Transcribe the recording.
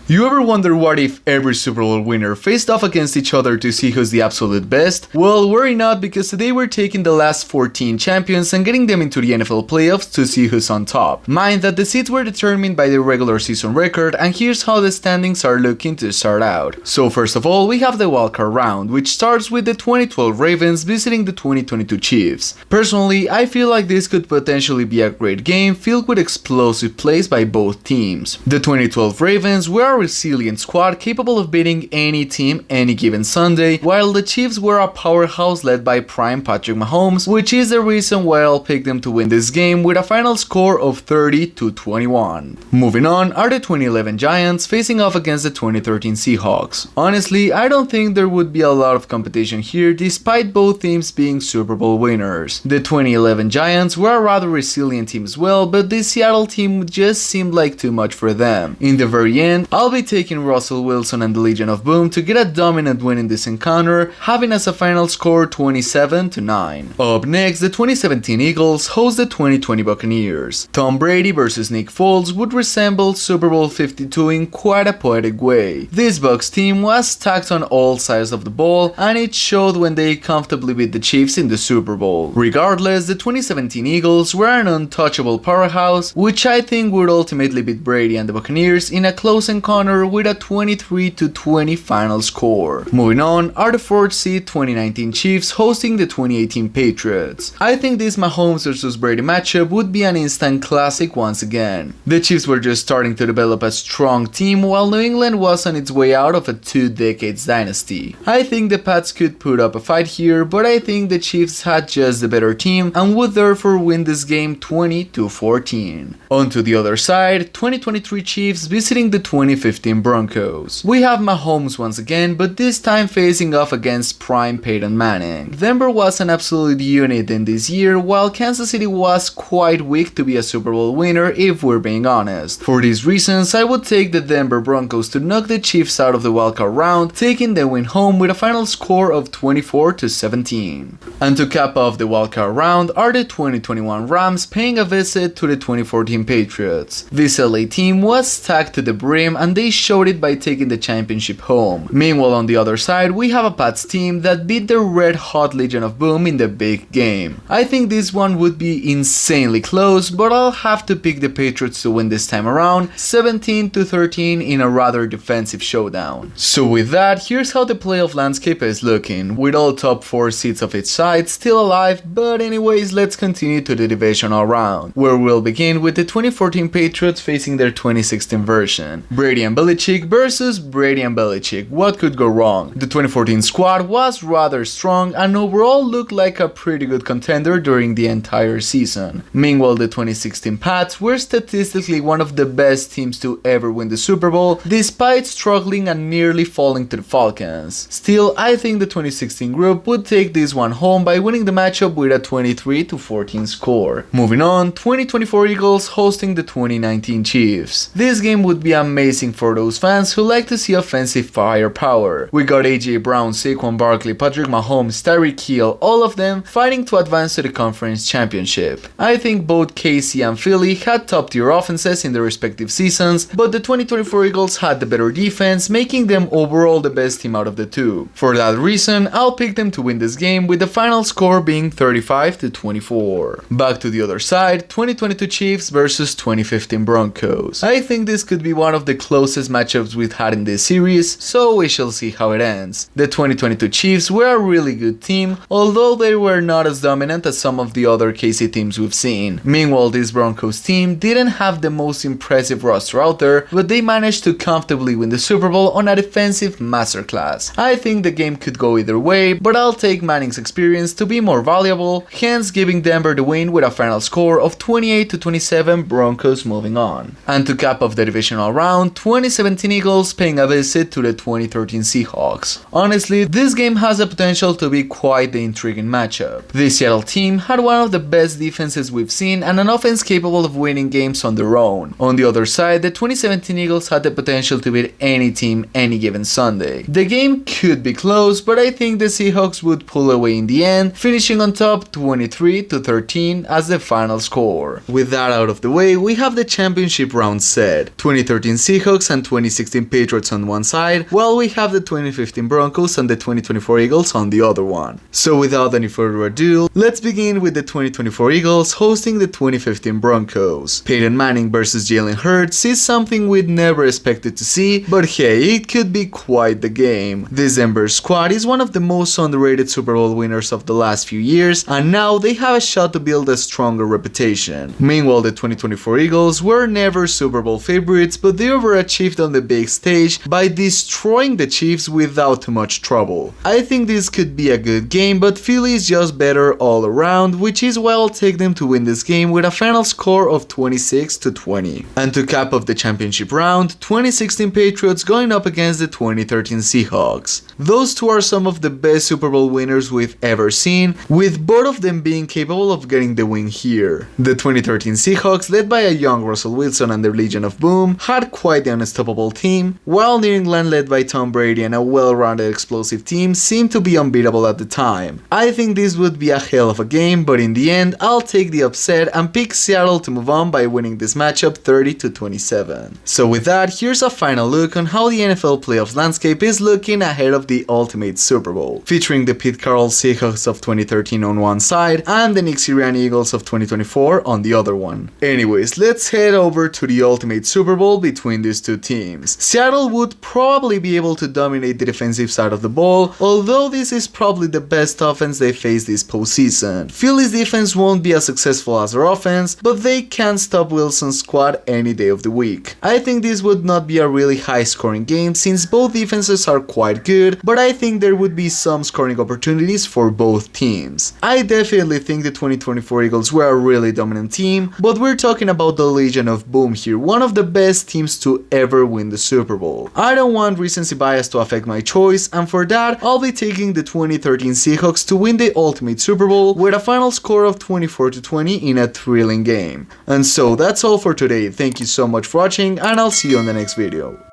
You ever wonder what if every Super Bowl winner faced off against each other to see who's the absolute best? Well, worry not, because today we're taking the last 14 champions and getting them into the NFL playoffs to see who's on top. Mind that the seeds were determined by the regular season record, and here's how the standings are looking to start out. So first of all, we have the wildcard round, which starts with the 2012 Ravens visiting the 2022 Chiefs. Personally, I feel like this could potentially be a great game filled with explosive plays by both teams. The 2012 Ravens were a resilient squad capable of beating any team any given Sunday, while the Chiefs were a powerhouse led by prime Patrick Mahomes, which is the reason why I'll pick them to win this game with a final score of 30-21. Moving on are the 2011 Giants facing off against the 2013 Seahawks. Honestly, I don't think there would be a lot of competition here despite both teams being Super Bowl winners. The 2011 Giants were a rather resilient team as well, but the Seattle team just seemed like too much for them. In the very end, I'll be taking Russell Wilson and the Legion of Boom to get a dominant win in this encounter, having as a final score 27-9. Up next, the 2017 Eagles host the 2020 Buccaneers. Tom Brady versus Nick Foles would resemble Super Bowl 52 in quite a poetic way. This Bucs team was stacked on all sides of the ball, and it showed when they comfortably beat the Chiefs in the Super Bowl. Regardless, the 2017 Eagles were an untouchable powerhouse, which I think would ultimately beat Brady and the Buccaneers in a close encounter with a 23-20 final score. Moving on are the 4th seed 2019 Chiefs hosting the 2018 Patriots. I think this Mahomes vs Brady matchup would be an instant classic once again. The Chiefs were just starting to develop a strong team while New England was on its way out of a 2-decades dynasty. I think the Pats could put up a fight here, but I think the Chiefs had just the better team and would therefore win this game 20-14. On to the other side, 2023 Chiefs visiting the 2015 Broncos. We have Mahomes once again, but this time facing off against prime Peyton Manning. Denver was an absolute unit in this year, while Kansas City was quite weak to be a Super Bowl winner if we're being honest. For these reasons, I would take the Denver Broncos to knock the Chiefs out of the wildcard round, taking the win home with a final score of 24-17. And to cap off the wildcard round are the 2021 Rams paying a visit to the 2014 Patriots. This LA team was stacked to the brim, and they showed it by taking the championship home. Meanwhile, on the other side, we have a Pats team that beat the red-hot Legion of Boom in the big game. I think this one would be insanely close, but I'll have to pick the Patriots to win this time around, 17-13 in a rather defensive showdown. So with that, here's how the playoff landscape is looking, with all top 4 seeds of each side still alive. But anyways, let's continue to the Divisional Round, where we'll begin with the 2014 Patriots facing their 2016 version. Brady and Belichick versus Brady and Belichick. What could go wrong? The 2014 squad was rather strong and overall looked like a pretty good contender during the entire season. Meanwhile, the 2016 Pats were statistically one of the best teams to ever win the Super Bowl, despite struggling and nearly falling to the Falcons. Still, I think the 2016 group would take this one home by winning the matchup with a 23-14 score. Moving on, 2024 Eagles hosting the 2019 Chiefs. This game would be amazing for those fans who like to see offensive firepower. We got AJ Brown, Saquon Barkley, Patrick Mahomes, Tyreek Hill, all of them fighting to advance to the conference championship. I think both KC and Philly had top tier offenses in their respective seasons, but the 2024 Eagles had the better defense, making them overall the best team out of the two. For that reason, I'll pick them to win this game with the final score being 35-24. Back to the other side, 2022 Chiefs versus 2015 Broncos. I think this could be one of the closest matchups we've had in this series, so we shall see how it ends. The 2022 Chiefs were a really good team, although they were not as dominant as some of the other KC teams we've seen. Meanwhile, this Broncos team didn't have the most impressive roster out there, but they managed to comfortably win the Super Bowl on a defensive masterclass. I think the game could go either way, but I'll take Manning's experience to be more valuable, hence giving Denver the win with a final score of 28-27, Broncos moving on. And to cap off the divisional round, 2017 Eagles paying a visit to the 2013 Seahawks. Honestly, this game has the potential to be quite the intriguing matchup. The Seattle team had one of the best defenses we've seen and an offense capable of winning games on their own. On the other side, the 2017 Eagles had the potential to beat any team any given Sunday. The game could be close, but I think the Seahawks would pull away in the end, finishing on top 23-13 as the final score. With that out of the way, we have the championship round set. 2013 Seahawks Seahawks and 2016 Patriots on one side, while we have the 2015 Broncos and the 2024 Eagles on the other one. So without any further ado, let's begin with the 2024 Eagles hosting the 2015 Broncos. Peyton Manning versus Jalen Hurts is something we'd never expected to see, but hey, it could be quite the game. This Denver squad is one of the most underrated Super Bowl winners of the last few years, and now they have a shot to build a stronger reputation. Meanwhile, the 2024 Eagles were never Super Bowl favorites, but they overachieved on the big stage by destroying the Chiefs without too much trouble. I think this could be a good game, but Philly is just better all around, which is why I'll take them to win this game with a final score of 26-20. And to cap off the championship round, 2016 Patriots going up against the 2013 Seahawks. Those two are some of the best Super Bowl winners we've ever seen, with both of them being capable of getting the win here. The 2013 Seahawks, led by a young Russell Wilson and their Legion of Boom, had quite the unstoppable team, while New England, led by Tom Brady and a well-rounded explosive team, seemed to be unbeatable at the time. I think this would be a hell of a game, but in the end, I'll take the upset and pick Seattle to move on by winning this matchup 30-27. So with that, here's a final look on how the NFL playoffs landscape is looking ahead of the ultimate Super Bowl, featuring the Pete Carroll Seahawks of 2013 on one side and the Nick Sirianni Eagles of 2024 on the other one. Anyways, let's head over to the ultimate Super Bowl between these two teams. Seattle would probably be able to dominate the defensive side of the ball, although this is probably the best offense they face this postseason. Philly's defense won't be as successful as their offense, but they can stop Wilson's squad any day of the week. I think this would not be a really high scoring game since both defenses are quite good, but I think there would be some scoring opportunities for both teams. I definitely think the 2024 Eagles were a really dominant team, but we're talking about the Legion of Boom here, one of the best teams to ever win the Super Bowl. I don't want recency bias to affect my choice, and for that, I'll be taking the 2013 Seahawks to win the ultimate Super Bowl with a final score of 24-20 in a thrilling game. And so that's all for today. Thank you so much for watching, and I'll see you on the next video.